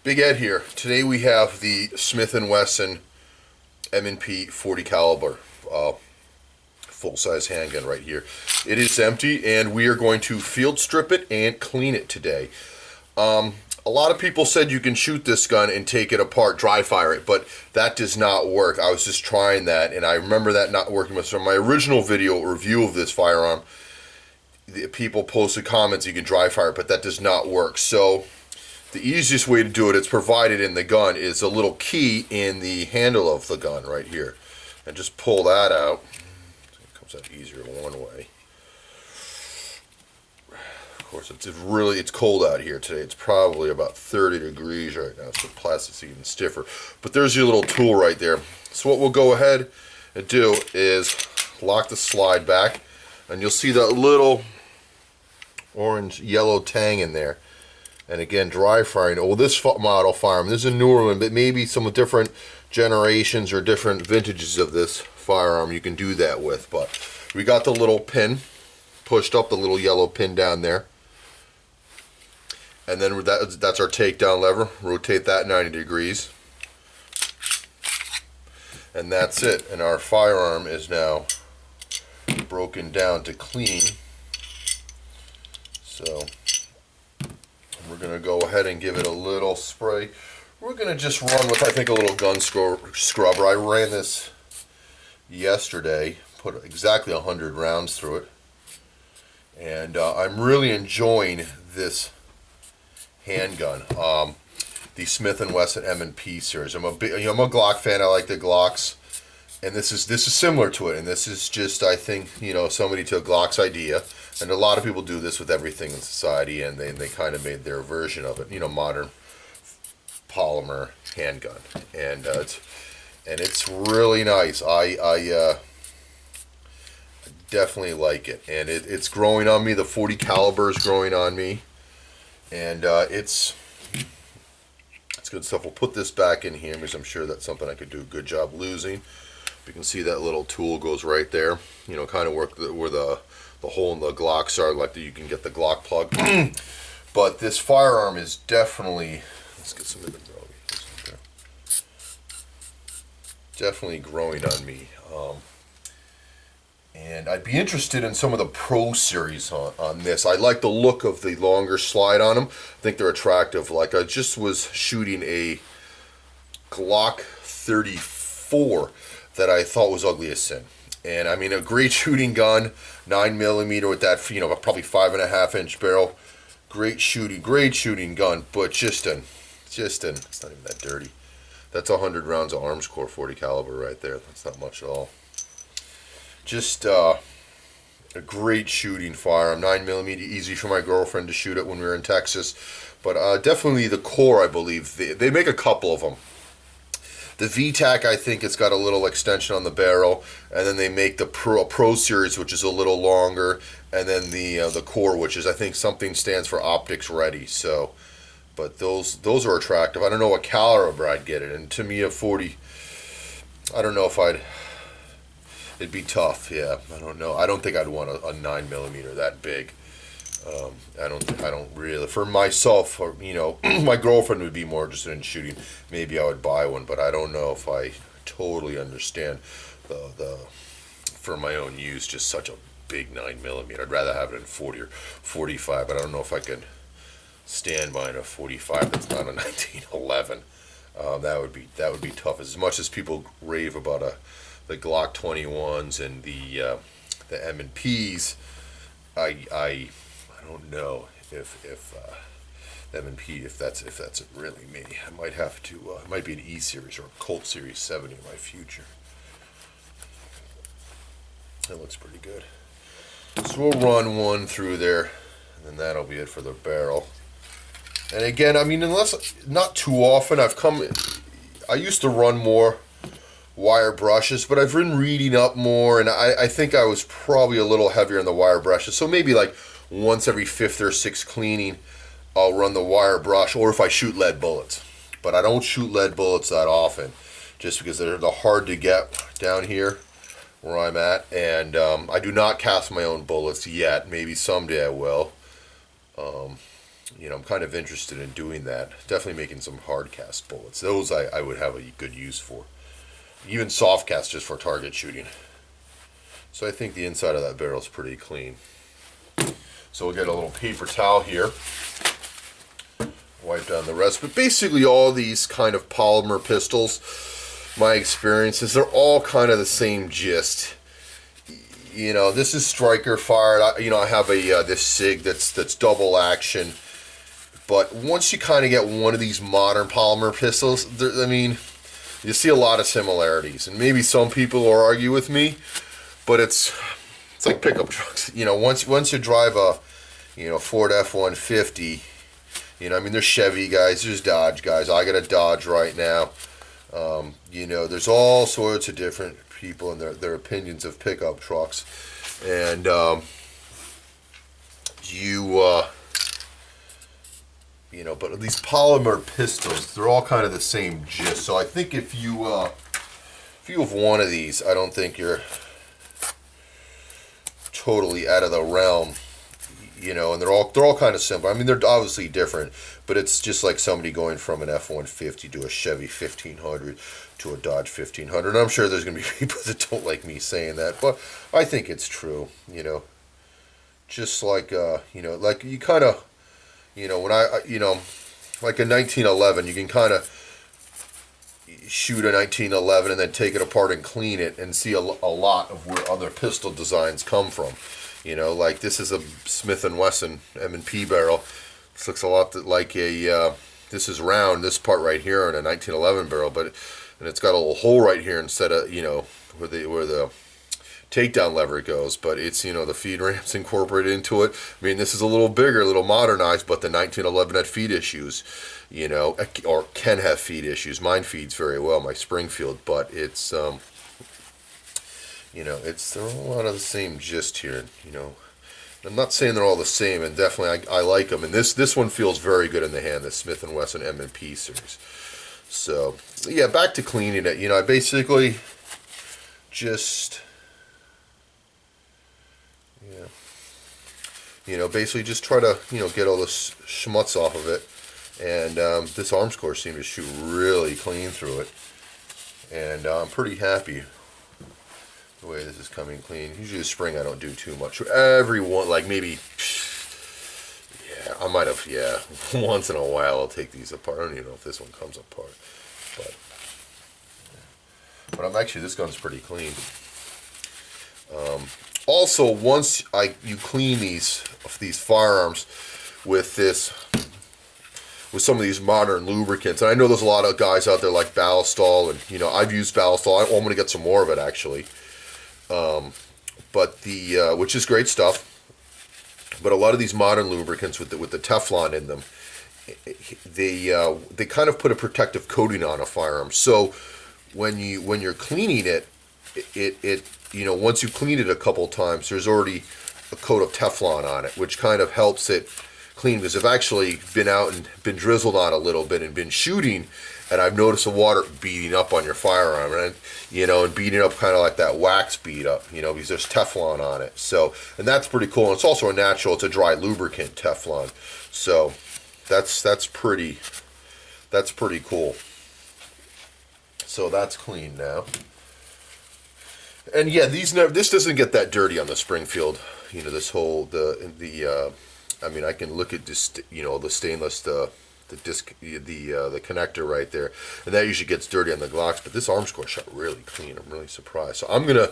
Big Ed here. Today we have the Smith & Wesson M&P 40 caliber full-size handgun right here. It is empty, and we are going to field strip it and clean it today. A lot of people said you can shoot this gun and take it apart, dry fire it, but that does not work. I was just trying that, and I remember that not working with my original video review of this firearm. The people posted comments you can dry fire it, but that does not work. So the easiest way to do it, it's provided in the gun, is a little key in the handle of the gun right here. And just pull that out. It comes out easier one way. Of course, it's cold out here today. It's probably about 30 degrees right now, so the plastic's even stiffer. But there's your little tool right there. So what we'll go ahead and do is lock the slide back, and you'll see that little orange yellow tang in there. And again, dry firing. Oh, this model firearm, this is a newer one, but maybe some different generations or different vintages of this firearm you can do that with. But we got the little pin pushed up, the little yellow pin down there. And then that's our takedown lever. Rotate that 90 degrees. And that's it. And our firearm is now broken down to clean. So we're going to go ahead and give it a little spray. We're going to just run with, I think, a little gun scrubber. I ran this yesterday, put exactly 100 rounds through it. And I'm really enjoying this handgun, the Smith & Wesson M&P series. I'm a Glock fan. I like the Glocks. And this is similar to it. And this is just, I think, somebody took Glock's idea. And a lot of people do this with everything in society, and they kind of made their version of it, modern polymer handgun, and it's really nice. I definitely like it, and it's growing on me. The 40 caliber is growing on me, and it's good stuff. We'll put this back in here because I'm sure that's something I could do a good job losing. You can see that little tool goes right there. Kind of work where the hole in the Glocks are, like you can get the Glock plug. But this firearm is definitely, let's get some of the definitely growing on me. And I'd be interested in some of the Pro Series on this. I like the look of the longer slide on them. I think they're attractive. Like, I just was shooting a Glock 34 that I thought was ugly as sin. And I mean, a great shooting gun, 9mm with that, probably 5.5 inch barrel. Great shooting gun, but it's not even that dirty. That's 100 rounds of arms core 40 caliber right there. That's not much at all. Just a great shooting firearm, 9mm, easy for my girlfriend to shoot it when we were in Texas. But definitely the core, I believe, they make a couple of them. The VTAC, I think it's got a little extension on the barrel, and then they make the Pro Series, which is a little longer, and then the Core, which is, I think, something stands for optics ready. So, but those are attractive. I don't know what caliber I'd get it, and to me a 40, I don't know if it'd be tough. Yeah, I don't know. I don't think I'd want a 9mm that big. I don't really, for myself, or my girlfriend would be more interested in shooting. Maybe I would buy one, but I don't know if I totally understand the for my own use, just such a big 9mm. I'd rather have it in 40 or 45, but I don't know if I could stand behind a 45 that's not a 1911. That would be tough. As much as people rave about the Glock 21s and the M&Ps, I don't know if M&P, if that's really me. I might have to. It might be an E series or a Colt Series 70 in my future. That looks pretty good. So we'll run one through there, and then that'll be it for the barrel. And again, I mean, not too often, I used to run more wire brushes, but I've been reading up more, and I think I was probably a little heavier on the wire brushes. So maybe like once every 5th or 6th cleaning, I'll run the wire brush, or if I shoot lead bullets. But I don't shoot lead bullets that often, just because they're hard to get down here where I'm at. And I do not cast my own bullets yet. Maybe someday I will. I'm kind of interested in doing that. Definitely making some hard cast bullets. Those I would have a good use for. Even soft cast just for target shooting. So I think the inside of that barrel is pretty clean. So we'll get a little paper towel here. Wipe down the rest. But basically all these kind of polymer pistols, my experiences, they're all kind of the same gist. This is striker fired. I have a this SIG that's double action. But once you kind of get one of these modern polymer pistols, you see a lot of similarities. And maybe some people will argue with me, but it's like pickup trucks. Once you drive a Ford F-150, there's Chevy guys, there's Dodge guys. I got a Dodge right now. There's all sorts of different people and their opinions of pickup trucks. And but these polymer pistols, they're all kind of the same gist. So I think if you have one of these, I don't think you're totally out of the realm. And they're all kind of simple. They're obviously different, but it's just like somebody going from an F-150 to a Chevy 1500 to a Dodge 1500. And I'm sure there's going to be people that don't like me saying that, but I think it's true. Just like like you kind of, when like a 1911, you can kind of shoot a 1911 and then take it apart and clean it and see a lot of where other pistol designs come from. Like this is a Smith & Wesson M&P barrel. This looks a lot like this is round, this part right here in a 1911 barrel, and it's got a little hole right here instead of, where the takedown lever goes, but it's, the feed ramp's incorporated into it. This is a little bigger, a little modernized, but the 1911 had feed issues, or can have feed issues. Mine feeds very well, my Springfield, but it's, they're all a lot of the same gist here, I'm not saying they're all the same, and definitely I like them, and this one feels very good in the hand, the Smith & Wesson M&P series. So, yeah, back to cleaning it. I basically just, basically just try to, get all the schmutz off of it, and this arms core seemed to shoot really clean through it, and I'm pretty happy the way this is coming clean. Usually the spring I don't do too much. Every one, like maybe, I might have, once in a while I'll take these apart. I don't even know if this one comes apart, but I'm actually, this gun's pretty clean. Also, once you clean these firearms with some of these modern lubricants, and I know there's a lot of guys out there like Ballistol, and I've used Ballistol. I'm going to get some more of it actually. But which is great stuff. But a lot of these modern lubricants with the Teflon in them, they kind of put a protective coating on a firearm. So when you're cleaning it, once you clean it a couple times, there's already a coat of Teflon on it, which kind of helps it clean. Because I've actually been out and been drizzled on a little bit and been shooting, and I've noticed the water beating up on your firearm, and beating up kind of like that wax beat up, because there's Teflon on it. So, and that's pretty cool. And it's also it's a dry lubricant Teflon. So that's pretty cool. So that's clean now. And yeah, this doesn't get that dirty on the Springfield. This whole I can look at this, the stainless, the disc, the connector right there, and that usually gets dirty on the Glocks. But this arms core shot really clean. I'm really surprised. So I'm gonna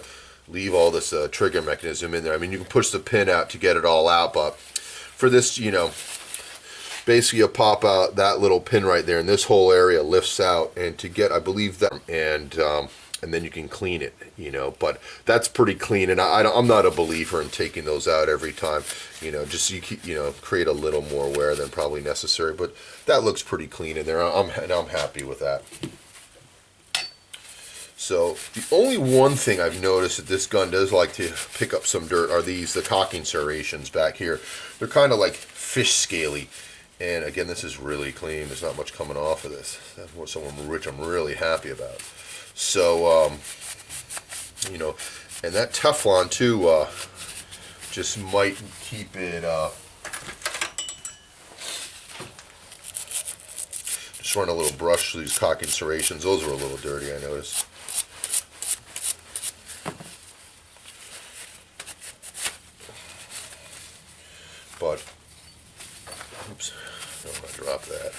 leave all this trigger mechanism in there. You can push the pin out to get it all out, but for this, basically you pop out that little pin right there, and this whole area lifts out, and to get, I believe that, and then you can clean it, but that's pretty clean, and I'm not a believer in taking those out every time, just so you keep, create a little more wear than probably necessary, but that looks pretty clean in there. I'm happy with that. So the only one thing I've noticed that this gun does like to pick up some dirt are the cocking serrations back here. They're kind of like fish scaly, and again, this is really clean. There's not much coming off of this. That's which I'm really happy about. So, and that Teflon too, just might keep it, Just run a little brush through these caulk serrations. Those were a little dirty, I noticed. But, oops, don't want to drop that.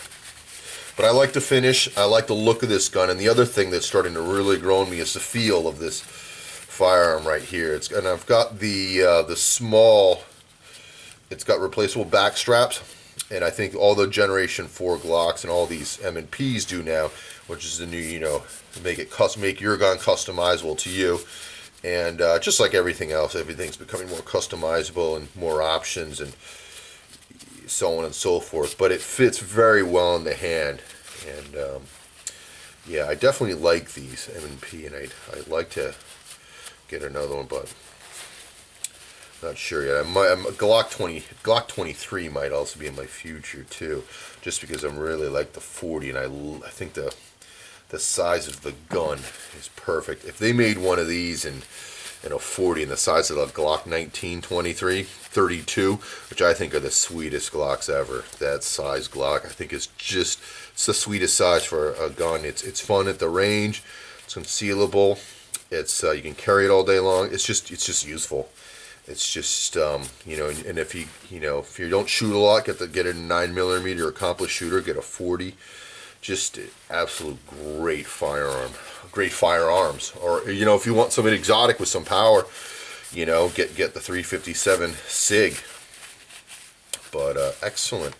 But I like the finish. I like the look of this gun. And the other thing that's starting to really grow on me is the feel of this firearm right here. And I've got the small. It's got replaceable back straps, and I think all the Generation 4 Glocks and all these M&Ps do now, which is the new, make your gun customizable to you. And just like everything else, everything's becoming more customizable and more options and so on and so forth. But it fits very well in the hand, and yeah, I definitely like these M&P, and I'd like to get another one, but not sure yet. Glock 23 might also be in my future too, just because I'm really like the 40, and I think the size of the gun is perfect. If they made one of these in a 40 and the size of the Glock 1923, 32, which I think are the sweetest Glocks ever. That size Glock, I think it's the sweetest size for a gun. It's fun at the range. It's concealable. It's you can carry it all day long. It's just useful. It's just and if you don't shoot a lot, get it a 9mm accomplished shooter. Get a 40. Just absolute great firearm. Great firearms. Or if you want something exotic with some power, get the 357 SIG. But excellent.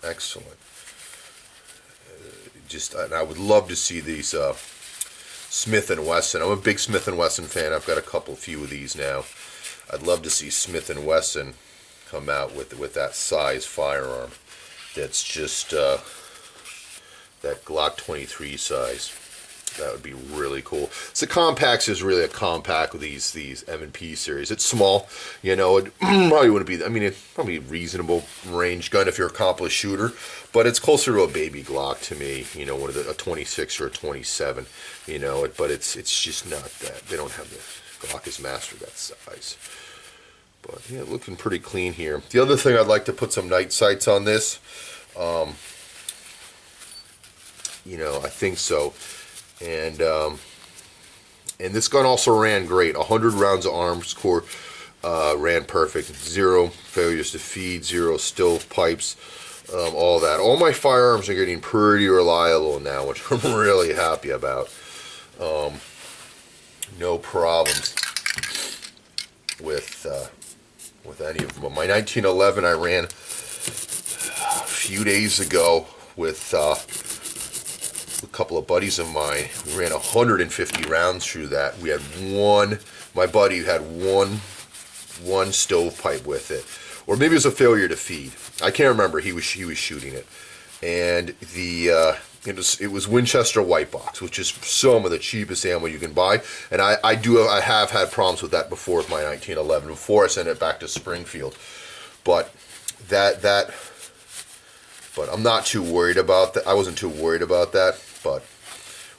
And I would love to see these Smith & Wesson. I'm a big Smith & Wesson fan. I've got a few of these now. I'd love to see Smith & Wesson come out with that size firearm. That's just that Glock 23 size. That would be really cool. So Compacts is really a compact with these M&P series. It's small, it probably wouldn't be. I mean, it's probably a reasonable range gun if you're an accomplished shooter, but it's closer to a baby Glock to me. One of a 26 or a 27. But it's just not that. They don't have the Glock has mastered that size. But yeah, looking pretty clean here. The other thing, I'd like to put some night sights on this. I think so. And this gun also ran great. 100 rounds of arms core, ran perfect. 0 failures to feed, 0 stovepipes, all that. All my firearms are getting pretty reliable now, which I'm really happy about. No problems with any of them. My 1911 I ran a few days ago with a couple of buddies of mine. We ran 150 rounds through that. We had my buddy had one stovepipe with it, or maybe it was a failure to feed. I can't remember. He was shooting it, and it was Winchester white box, which is some of the cheapest ammo you can buy. And I have had problems with that before with my 1911 before I sent it back to Springfield, but but I'm not too worried about that. I wasn't too worried about that. But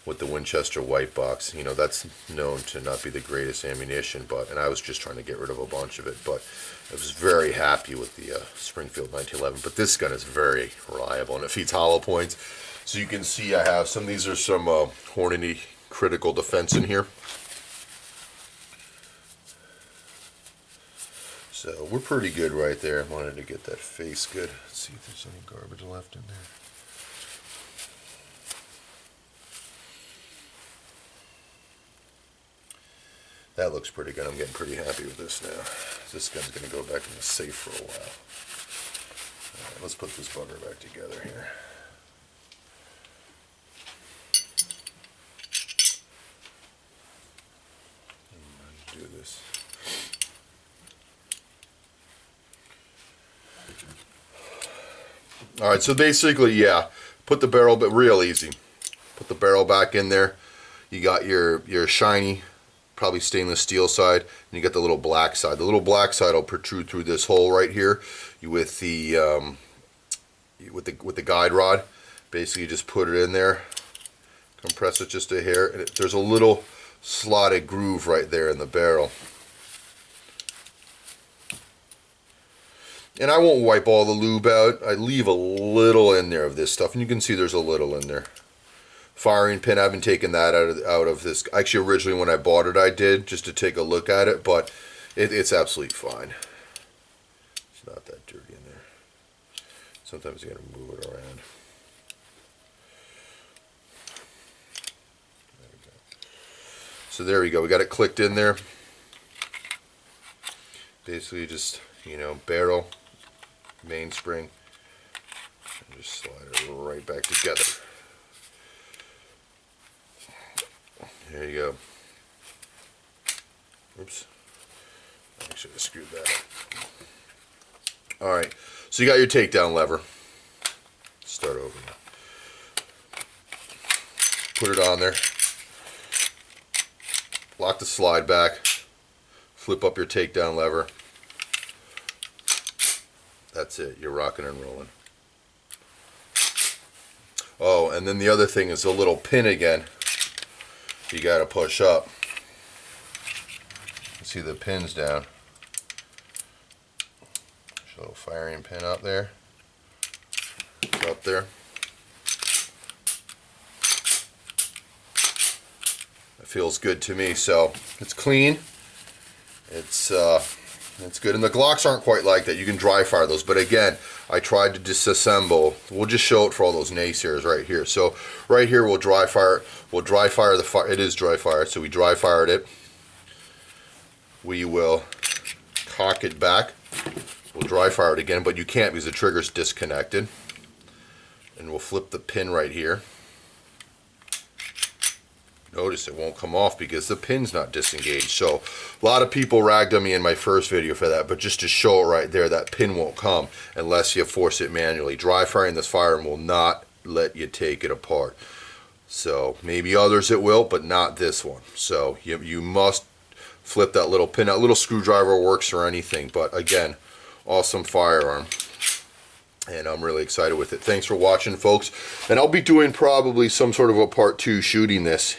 with the Winchester white box, that's known to not be the greatest ammunition. And I was just trying to get rid of a bunch of it. But I was very happy with the Springfield 1911. But this gun is very reliable, and it feeds hollow points. So you can see I have some. These are some Hornady critical defense in here. So we're pretty good right there. I wanted to get that face good. Let's see if there's any garbage left in there. That looks pretty good. I'm getting pretty happy with this now. This gun's going to go back in the safe for a while. All right, let's put this bugger back together here. Do this. All right, so basically, yeah, put the barrel, but real easy. Put the barrel back in there. You got your shiny, probably stainless steel side, and you got the little black side. The little black side will protrude through this hole right here with the guide rod. Basically, you just put it in there, compress it just a hair, and there's a little slotted groove right there in the barrel. And I won't wipe all the lube out. I leave a little in there of this stuff, and you can see there's a little in there. firing pin. I haven't taken that out of this. Actually, originally when I bought it, I did, just to take a look at it, but it's absolutely fine. It's not that dirty in there. Sometimes you gotta move it around. There we go. So there we go. We got it clicked in there. Basically just, you know, barrel, mainspring, and just slide it right back together. There you go. Oops. Actually, I screwed that up. Alright, so you got your takedown lever. Start over now. Put it on there. Lock the slide back. Flip up your takedown lever. That's it. You're rocking and rolling. Oh, and then the other thing is a little pin again. You got to push up. See the pins down. There's a little firing pin up there. It's up there. It feels good to me. So it's clean. It's good, and the Glocks aren't quite like that. You can dry fire those, but again, I tried to disassemble. We'll just show it for all those naysayers right here. So right here, we'll dry fire. We'll dry fire the fire. It is dry fire, so we dry fired it. We will cock it back. We'll dry fire it again, but you can't because the trigger's disconnected. And we'll flip the pin right here. Notice it won't come off because the pin's not disengaged. So a lot of people ragged on me in my first video for that, but just to show it right there, that pin won't come unless you force it manually. Dry firing this firearm will not let you take it apart. So maybe others it will, but not this one. So you must flip that little pin. That little screwdriver works for anything, but again, awesome firearm. And I'm really excited with it. Thanks for watching, folks. And I'll be doing probably some sort of a part 2 shooting this,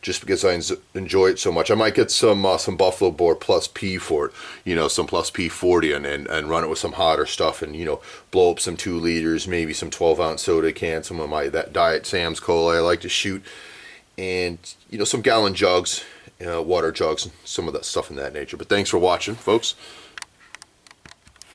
just because I enjoy it so much. I might get some Buffalo Board Plus P for it, you know, some Plus P40, and run it with some hotter stuff, and, you know, blow up some 2 liters, maybe some 12-ounce soda cans, some of my that Diet Sam's Cola I like to shoot, and, you know, some gallon jugs, water jugs, and some of that stuff in that nature. But thanks for watching, folks.